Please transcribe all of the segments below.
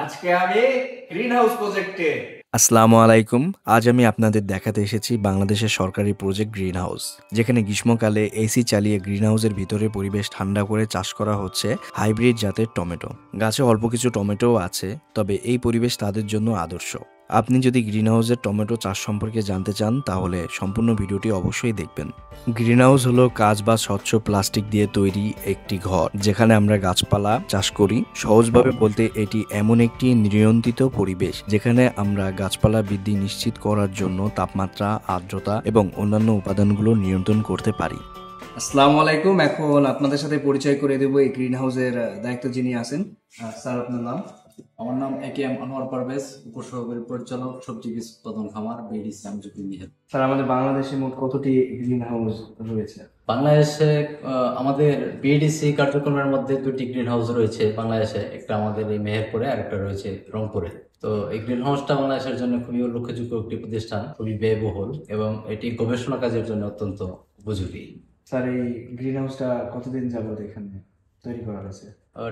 আজকে আমি green house প্রজেক্টে। আসসালামু আলাইকুম। আজ আমি আপনাদের দেখাতে এসেছি বাংলাদেশের সরকারি প্রজেক্ট গ্রিন হাউস, যেখানে গ্রীষ্মকালে এসি চালিয়ে গ্রিন হাউসের ভিতরে পরিবেশ ঠান্ডা করে চাষ করা হচ্ছে হাইব্রিড জাতের টমেটো। গাছে অল্প কিছু টমেটোও আছে, তবে এই পরিবেশ তাদের জন্য আদর্শ। আপনি যদি গ্রিন হাউসের টমেটো চাষ সম্পর্কে জানতে চান তাহলে সম্পূর্ণ ভিডিওটি অবশ্যই দেখবেন। গ্রিন হাউস হলো কাঁচ বা স্বচ্ছ প্লাস্টিক দিয়ে তৈরি একটি ঘর, যেখানে আমরা গাছপালা চাষ করি। সহজভাবে বলতে এটি এমন একটি নিয়ন্ত্রিত পরিবেশ যেখানে আমরা গাছপালা বৃদ্ধি নিশ্চিত করার জন্য তাপমাত্রা, আর্দ্রতা এবং অন্যান্য উপাদানগুলো নিয়ন্ত্রণ করতে পারি। আসসালামু আলাইকুম। এখন আপনাদের সাথে পরিচয় করে দেব এই গ্রিন হাউসের দায়িত্ব যিনি আছেন। স্যার, আপনার নাম? আমার নাম একেএম আনোয়ার পারভেজ, উপসহকারী পরিচালক, সবজি বীজ উৎপাদন খামার, বিডিসি আমজুকি মিহের। স্যার, আমাদের বাংলাদেশে মোট কতটি গ্রিন হাউস রয়েছে? বাংলাদেশে আমাদের বিডিসি কার্যক্রমের মধ্যে দুটি গ্রিন হাউস রয়েছে বাংলাদেশে। একটা আমাদের এই মেহেরপুরে আর একটা রয়েছে রংপুরে। তো এই গ্রিন হাউসটা বাংলাদেশের জন্য খুবই উল্লেখযোগ্য একটি প্রতিষ্ঠান, খুবই ব্যয়বহুল এবং এটি গবেষণা কাজের জন্য অত্যন্ত উপযোগী। স্যার, এই গ্রিন হাউসটা কতদিন যাবত এখানে তৈরি করা হয়েছে?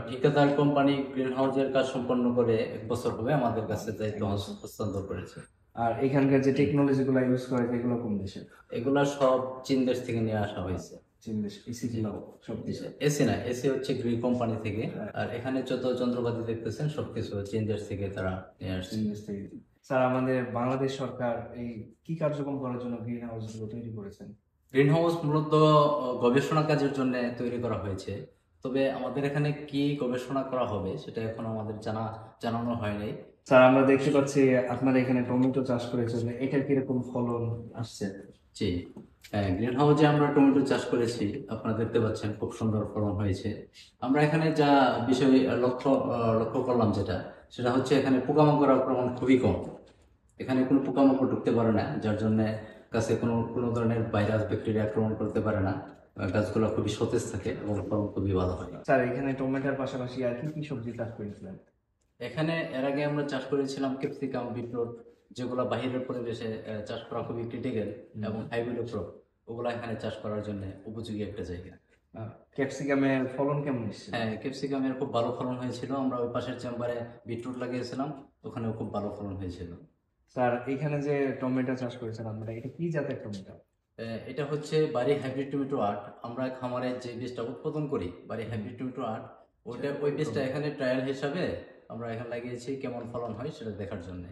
ঠিকাদার কোম্পানি গ্রিন হাউসের কাজ সম্পন্ন করে 1 বছর হবে আমাদের কাছে দায়িত্ব হস্তান্তর করেছে। আর এখানকার যে টেকনোলজি গুলো ইউজ করা হয় এগুলো কোন দেশের? এগুলা সব চীন দেশ থেকে নিয়ে আসা হয়েছে। চীন দেশ? এসি গুলো সব দেশে? এসি না, এসি হচ্ছে গ্রিন কোম্পানি থেকে। আর এখানে যত যন্ত্রপাতি দেখতেছেন সবকিছু চীন দেশ থেকে তারা নিয়ে আসছে। চীন দেশ থেকে। স্যার, আমাদের বাংলাদেশ সরকার এই কি কার্যক্রম করার জন্য গ্রিন হাউস গুলো তৈরি করেছেন? গ্রিন হাউস মূলত গবেষণা কাজের জন্য তৈরি করা হয়েছে। তবে আমাদের এখানে কি গবেষণা করা হবে সেটা এখন আমাদের জানানো হয় নাই। স্যার, আমরা দেখতে পাচ্ছি আপনারা এখানে টমেটো চাষ করেছেন, এটার কিরকম ফলন আসছে? জি, গ্রিন হাউসে আমরা টমেটো চাষ করেছি, আপনারা দেখতে পাচ্ছেন খুব সুন্দর ফলন হয়েছে। আমরা এখানে যা বিষয় লক্ষ্য করলাম সেটা হচ্ছে এখানে পোকামাকড় আক্রমণ খুবই কম। এখানে কোনো পোকামাকড় ঢুকতে পারে না, যার জন্য গাছে কোনো ধরনের ভাইরাস ব্যাকটেরিয়া আক্রমণ করতে পারে না। গাছগুলো খুবই সতেজ থাকে এবং ফলন খুবই ভালো হয়। স্যার, এখানে টমেটোর পাশাপাশি আর কি কি সবজি চাষ করেছিলেন? এখানে এর আগে আমরা চাষ করেছিলাম ক্যাপসিকাম, বিটরুট, যেগুলো বাহিরের পরিবেশে চাষ করা খুবই ক্রিটিক্যাল এবং হাইব্রিড ক্রপ। ওগুলা এখানে চাষ করার জন্য উপযোগী একটা জায়গা। ক্যাপসিকামের ফলন কেমন এসেছে? হ্যাঁ, ক্যাপসিকামের খুব ভালো ফলন হয়েছিল। আমরা ওই পাশের চেম্বারে বিটরুট লাগিয়েছিলাম, ওখানেও খুব ভালো ফলন হয়েছিল। স্যার, এখানে যে টমেটো চাষ করেছেন আপনারা, এটা কি জাতের টমেটো? এটা হচ্ছে বাড়ি হাইব্রিড টমেটো 8। আমরা খামারে যে বীজটা উৎপাদন করি বাড়ি হাইব্রিড টমেটো 8, ওই বীজটা এখানে ট্রায়াল হিসাবে আমরা এখানে লাগিয়েছি, কেমন ফলন হয় সেটা দেখার জন্য।